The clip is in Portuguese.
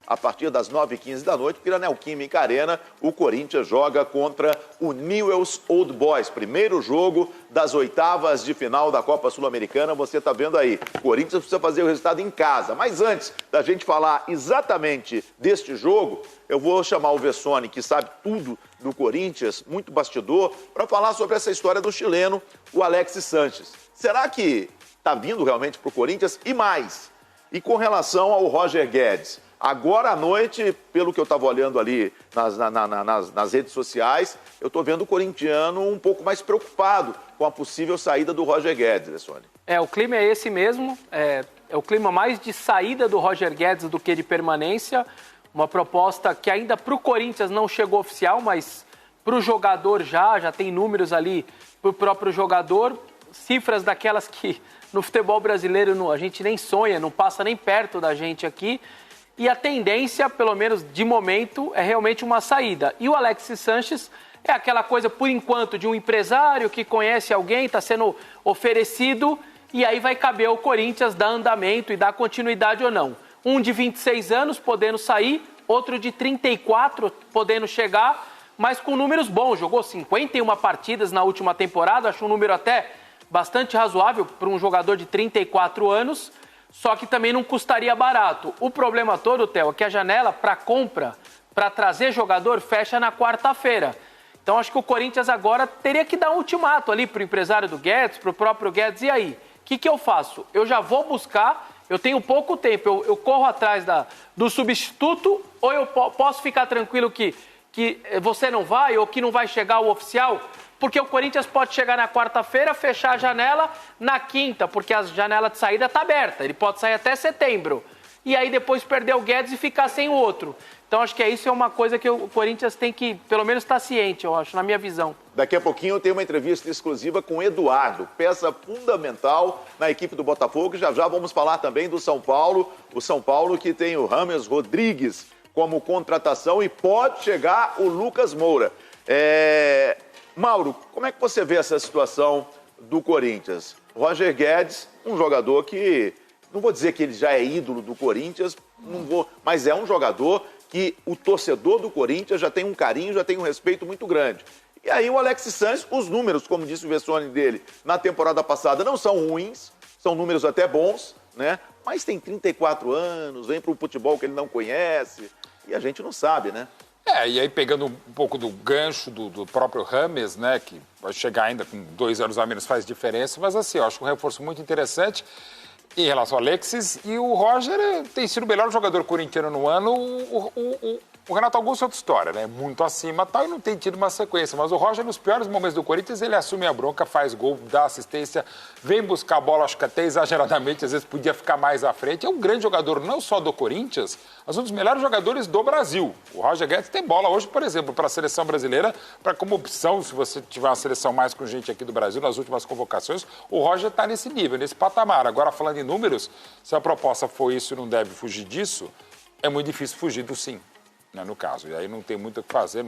a partir das 9h15 da noite, porque na Neoquímica Arena, o Corinthians joga contra o Newell's Old Boys. Primeiro jogo das oitavas de final da Copa Sul-Americana, você está vendo aí. O Corinthians precisa fazer o resultado em casa. Mas antes da gente falar exatamente deste jogo, eu vou chamar o Vessone, que sabe tudo do Corinthians, muito bastidor, para falar sobre essa história do chileno, o Alexis Sanches. Será que está vindo realmente para o Corinthians? E mais, e com relação ao Roger Guedes? Agora à noite, pelo que eu estava olhando ali nas redes sociais, eu estou vendo o corintiano um pouco mais preocupado com a possível saída do Roger Guedes, Vessone. O clima é esse mesmo, é o clima mais de saída do Roger Guedes do que de permanência. Uma proposta que ainda para o Corinthians não chegou oficial, mas para o jogador já tem números ali para o próprio jogador, cifras daquelas que no futebol brasileiro a gente nem sonha, não passa nem perto da gente aqui. E a tendência, pelo menos de momento, é realmente uma saída. E o Alexis Sanches é aquela coisa, por enquanto, de um empresário que conhece alguém, está sendo oferecido, e aí vai caber ao Corinthians dar andamento e dar continuidade ou não. Um de 26 anos podendo sair, outro de 34 podendo chegar, mas com números bons. Jogou 51 partidas na última temporada, acho um número até bastante razoável para um jogador de 34 anos, só que também não custaria barato. O problema todo, Theo, é que a janela para compra, para trazer jogador, fecha na quarta-feira. Então acho que o Corinthians agora teria que dar um ultimato ali para o empresário do Guedes, para o próprio Guedes. E aí? O que eu faço? Eu já vou buscar, eu tenho pouco tempo, eu corro atrás do substituto, ou eu posso ficar tranquilo que você não vai, ou que não vai chegar o oficial? Porque o Corinthians pode chegar na quarta-feira, fechar a janela na quinta, porque a janela de saída está aberta. Ele pode sair até setembro. E aí depois perder o Guedes e ficar sem o outro. Então acho que isso é uma coisa que o Corinthians tem que, pelo menos, estar ciente, eu acho, na minha visão. Daqui a pouquinho eu tenho uma entrevista exclusiva com o Eduardo, peça fundamental na equipe do Botafogo. Já vamos falar também do São Paulo. O São Paulo que tem o James Rodrigues como contratação e pode chegar o Lucas Moura. Mauro, como é que você vê essa situação do Corinthians? Roger Guedes, um jogador que, não vou dizer que ele já é ídolo do Corinthians, mas é um jogador que o torcedor do Corinthians já tem um carinho, já tem um respeito muito grande. E aí o Alexis Sanches, os números, como disse o Vessone dele, na temporada passada não são ruins, são números até bons, né? Mas tem 34 anos, vem para um futebol que ele não conhece e a gente não sabe, né? E aí pegando um pouco do gancho do próprio James, né, que vai chegar ainda com 2 anos a menos, faz diferença, mas assim, eu acho um reforço muito interessante em relação ao Alexis, e o Roger tem sido o melhor jogador corintiano no ano. O Renato Augusto é outra história, né, muito acima tal, e não tem tido uma sequência, mas o Roger, nos piores momentos do Corinthians, ele assume a bronca, faz gol, dá assistência, vem buscar a bola, acho que até exageradamente, às vezes podia ficar mais à frente. É um grande jogador, não só do Corinthians, mas um dos melhores jogadores do Brasil. O Roger Guedes tem bola hoje, por exemplo, para a seleção brasileira, para como opção, se você tiver uma seleção mais com gente aqui do Brasil, nas últimas convocações, o Roger está nesse nível, nesse patamar. Agora, falando em números, se a proposta for isso e não deve fugir disso, é muito difícil fugir do sim, né, no caso. E aí não tem muito o que fazer,